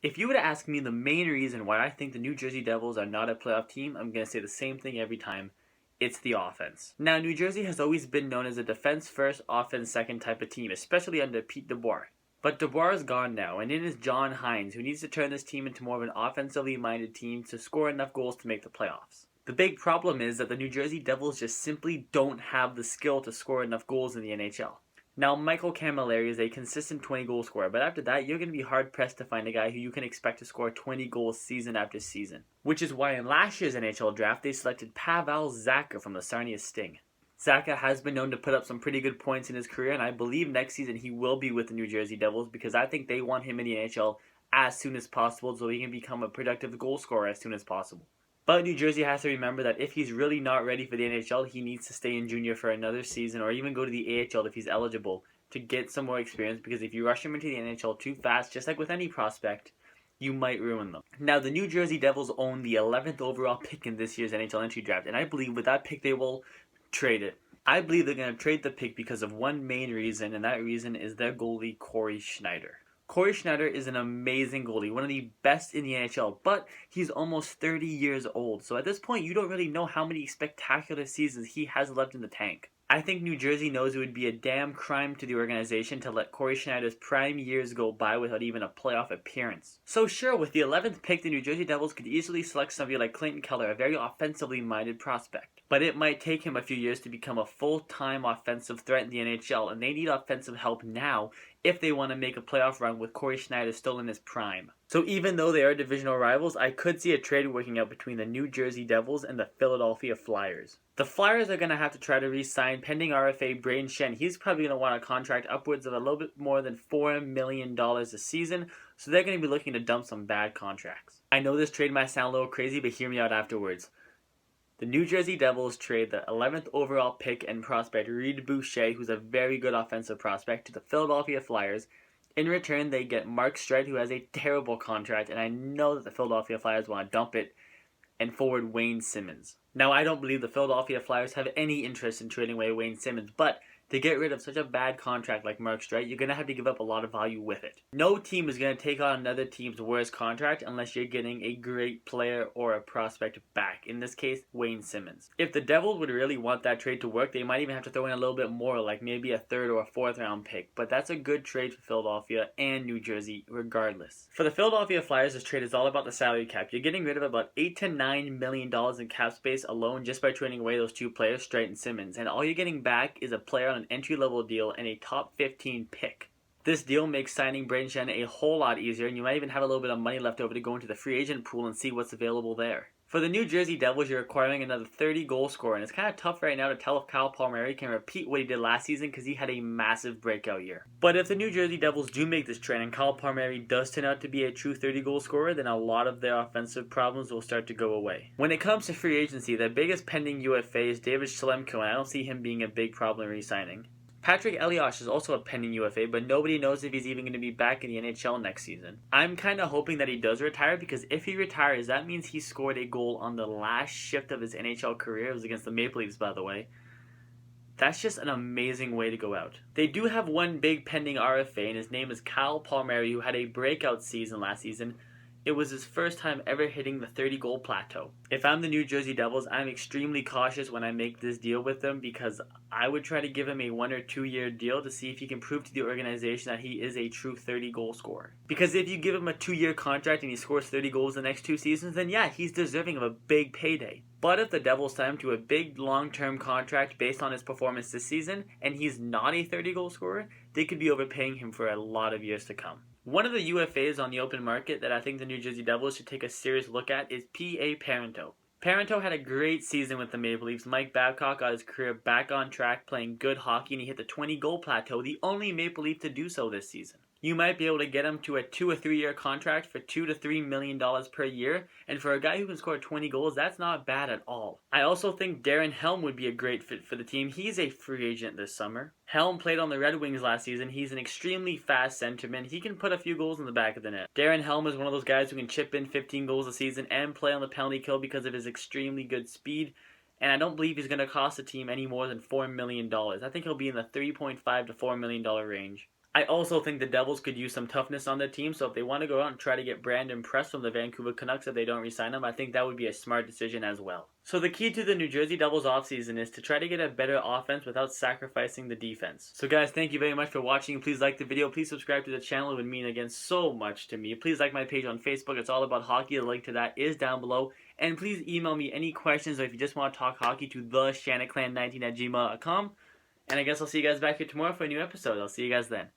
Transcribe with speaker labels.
Speaker 1: If you were to ask me the main reason why I think the New Jersey Devils are not a playoff team, I'm going to say the same thing every time. It's the offense. Now, New Jersey has always been known as a defense first, offense second type of team, especially under Pete DeBoer. But DeBoer is gone now, and it is John Hines who needs to turn this team into more of an offensively minded team to score enough goals to make the playoffs. The big problem is that the New Jersey Devils just simply don't have the skill to score enough goals in the NHL. Now, Michael Camilleri is a consistent 20-goal scorer, but after that, you're going to be hard-pressed to find a guy who you can expect to score 20 goals season after season. Which is why in last year's NHL draft, they selected Pavel Zacha from the Sarnia Sting. Zacha has been known to put up some pretty good points in his career, and I believe next season he will be with the New Jersey Devils because I think they want him in the NHL as soon as possible so he can become a productive goal scorer as soon as possible. But New Jersey has to remember that if he's really not ready for the NHL, he needs to stay in junior for another season or even go to the AHL if he's eligible to get some more experience, because if you rush him into the NHL too fast, just like with any prospect, you might ruin them. Now, the New Jersey Devils own the 11th overall pick in this year's NHL entry draft, and I believe with that pick they will trade it. I believe they're going to trade the pick because of one main reason, and that reason is their goalie, Corey Schneider. Corey Schneider is an amazing goalie, one of the best in the NHL, but he's almost 30 years old. So at this point, you don't really know how many spectacular seasons he has left in the tank. I think New Jersey knows it would be a damn crime to the organization to let Corey Schneider's prime years go by without even a playoff appearance. So sure, with the 11th pick, the New Jersey Devils could easily select somebody like Clayton Keller, a very offensively minded prospect. But it might take him a few years to become a full-time offensive threat in the NHL, and they need offensive help now if they want to make a playoff run with Corey Schneider still in his prime. So even though they are divisional rivals, I could see a trade working out between the New Jersey Devils and the Philadelphia Flyers. The Flyers are going to have to try to re-sign pending RFA Braden Shen. He's probably going to want a contract upwards of a little bit more than $4 million a season, so they're going to be looking to dump some bad contracts. I know this trade might sound a little crazy, but hear me out afterwards. The New Jersey Devils trade the 11th overall pick and prospect Reed Boucher, who's a very good offensive prospect, to the Philadelphia Flyers. In return, they get Mark Streit, who has a terrible contract, and I know that the Philadelphia Flyers want to dump it, and forward Wayne Simmons. Now, I don't believe the Philadelphia Flyers have any interest in trading away Wayne Simmons, but to get rid of such a bad contract like Mark Streit, you're going to have to give up a lot of value with it. No team is going to take on another team's worst contract unless you're getting a great player or a prospect back. In this case, Wayne Simmons. If the Devils would really want that trade to work, they might even have to throw in a little bit more, like maybe a third or a fourth round pick. But that's a good trade for Philadelphia and New Jersey regardless. For the Philadelphia Flyers, this trade is all about the salary cap. You're getting rid of about $8 to $9 million in cap space alone just by trading away those two players, Streit and Simmons. And all you're getting back is a player on an entry-level deal and a top 15 pick. This deal makes signing Braden Shen a whole lot easier, and you might even have a little bit of money left over to go into the free agent pool and see what's available there. For the New Jersey Devils, you're acquiring another 30-goal scorer, and it's kind of tough right now to tell if Kyle Palmieri can repeat what he did last season because he had a massive breakout year. But if the New Jersey Devils do make this trade and Kyle Palmieri does turn out to be a true 30-goal scorer, then a lot of their offensive problems will start to go away. When it comes to free agency, their biggest pending UFA is David Schlemko, and I don't see him being a big problem re-signing. Patrick Elias is also a pending UFA, but nobody knows if he's even going to be back in the NHL next season. I'm kind of hoping that he does retire, because if he retires, that means he scored a goal on the last shift of his NHL career. It was against the Maple Leafs, by the way. That's just an amazing way to go out. They do have one big pending RFA, and his name is Kyle Palmieri, who had a breakout season last season. It was his first time ever hitting the 30-goal plateau. If I'm the New Jersey Devils, I'm extremely cautious when I make this deal with them, because I would try to give him a 1 or 2 year deal to see if he can prove to the organization that he is a true 30-goal scorer. Because if you give him a 2-year contract and he scores 30 goals the next 2 seasons, then yeah, he's deserving of a big payday. But if the Devils sign him to a big long-term contract based on his performance this season, and he's not a 30-goal scorer, they could be overpaying him for a lot of years to come. One of the UFAs on the open market that I think the New Jersey Devils should take a serious look at is P.A. Parenteau. Parenteau had a great season with the Maple Leafs. Mike Babcock got his career back on track playing good hockey, and he hit the 20-goal plateau, the only Maple Leaf to do so this season. You might be able to get him to a 2 or 3 year contract for $2 to $3 million per year, and for a guy who can score 20 goals, that's not bad at all. I also think Darren Helm would be a great fit for the team. He's a free agent this summer. Helm played on the Red Wings last season. He's an extremely fast centerman. He can put a few goals in the back of the net. Darren Helm is one of those guys who can chip in 15 goals a season and play on the penalty kill because of his extremely good speed. And I don't believe he's going to cost the team any more than $4 million. I think he'll be in the $3.5 to $4 million range. I also think the Devils could use some toughness on their team, so if they want to go out and try to get Brandon Press from the Vancouver Canucks if they don't re-sign him, I think that would be a smart decision as well. So the key to the New Jersey Devils offseason is to try to get a better offense without sacrificing the defense. So guys, thank you very much for watching. Please like the video. Please subscribe to the channel. It would mean again so much to me. Please like my page on Facebook. It's all about hockey. The link to that is down below. And please email me any questions or if you just want to talk hockey to theshanaclan19@gmail.com. And I guess I'll see you guys back here tomorrow for a new episode. I'll see you guys then.